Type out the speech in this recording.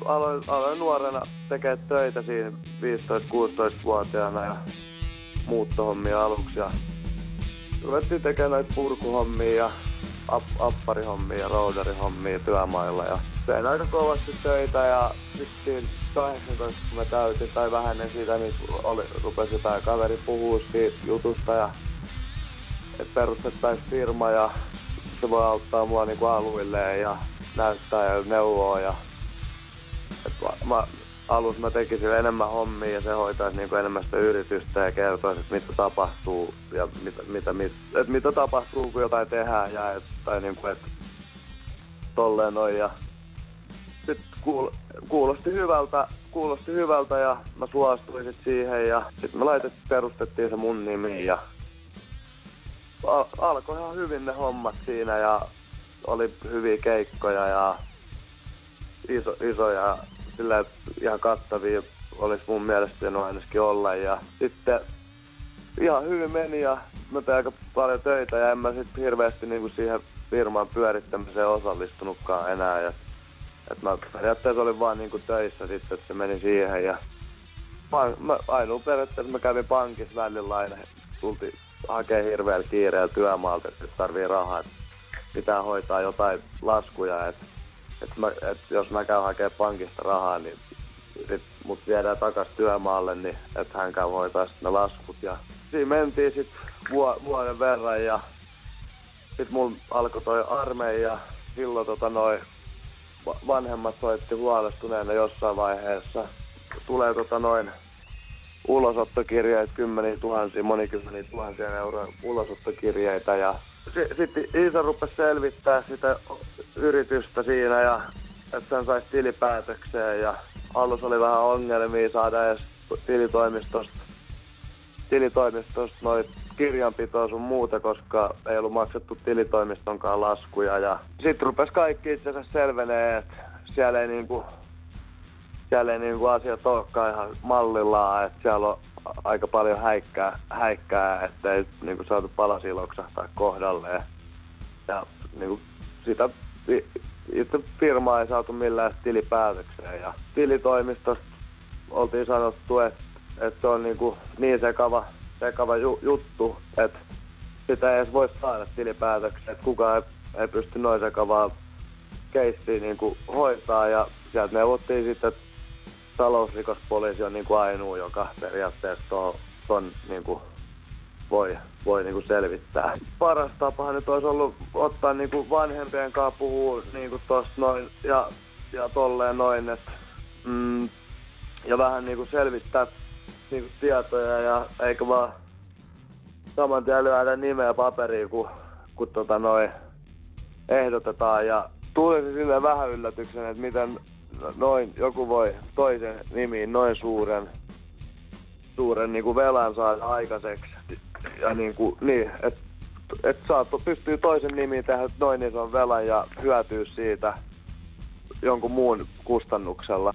aloin nuorena tekemään töitä siinä 15-16-vuotiaana ja muuttohommia aluksi. Ja ruvettiin tekemään näitä purkuhommia ja apparihommia ja roudarihommia työmailla. Ja tein aika kovasti töitä ja sitten 18, kun mä täytin tai vähenen siitä, niin rupesi jotain kaveri puhua siitä jutusta ja että perustettaisiin firma ja se voi auttaa mua niinku aluilleen ja näyttää ja neuvoa. Ja alussa mä tekisin enemmän hommia ja se hoitaisi niinku enemmän sitä yritystä ja kertoisi, että mitä tapahtuu ja mitä tapahtuu, kun jotain tehdään ja tai niinku, että tolleen noin. Ja sit kuulosti hyvältä ja mä suostuin sit siihen ja sit me perustettiin se mun nimi ja alkoi ihan hyvin ne hommat siinä ja oli hyviä keikkoja ja isoja, sillä ihan kattavia olisi mun mielestä ainakin olla. Ja sitten ihan hyvin meni ja mä tein aika paljon töitä ja en mä sitten hirveästi niinku siihen firman pyörittämiseen osallistunutkaan enää. Ja, et mä periaatteessa olin vaan niinku töissä sitten, että se meni siihen. Ja ainoa periaatteessa mä kävin pankissa välillä aina, tultiin hakemaan hirveällä kiireellä työmaalta, että tarvii rahaa, että pitää hoitaa jotain laskuja. Et jos mä käyn hakemaan pankista rahaa, niin sit mut viedään takas työmaalle, niin että hän käy hoitaa ne laskut. Ja siinä mentiin sit vuoden verran ja sit mulla alkoi toi armeija. Silloin vanhemmat soitti huolestuneena jossain vaiheessa. Tulee ulosottokirjeitä, monikymmenillä tuhansia euroa ulosottokirjeitä ja sitten isä rupesi selvittää sitä yritystä siinä ja että sen saisi tilipäätökseen ja alussa oli vähän ongelmia saada edes tilitoimistosta noin kirjanpitoa sun muuta, koska ei ollut maksettu tilitoimistonkaan laskuja ja sitten rupesi kaikki itse asiassa selvenee, että siellä ei niinku asiat olekaan ihan mallillaan, että siellä on aika paljon häikkää, ettei niinku saatu palasia loksahtaa kohdalleen. Ja niinku sitä itse firmaa ei saatu millään tilipäätökseen. Ja tilitoimistosta oltiin sanottu, että se on niin sekava juttu, että sitä ei edes voi saada tilipäätökseen, että kukaan ei pysty noin sekavaa keissiä niinku hoitaa. Ja sieltä neuvottiin sitten, että talousrikospoliisi on niinku ainoa, joka periaatteessa ton niinku voi niinku selvittää. Paras tapahan nyt olisi ollut ottaa niinku vanhempien kanssa puhua niinku tosta noin ja tolleen noin, ja vähän niinku selvittää niinku tietoja ja eikä vaan saman tien lyödä nimeä paperiin, kun ehdotetaan. Ja tuli se silleen vähän yllätyksen, että miten noin joku voi toisen nimiin noin suuren niinku velan saada aikaiseksi. Ja että pystyy toisen nimiin tehdä noin ison velan ja hyötyä siitä jonkun muun kustannuksella.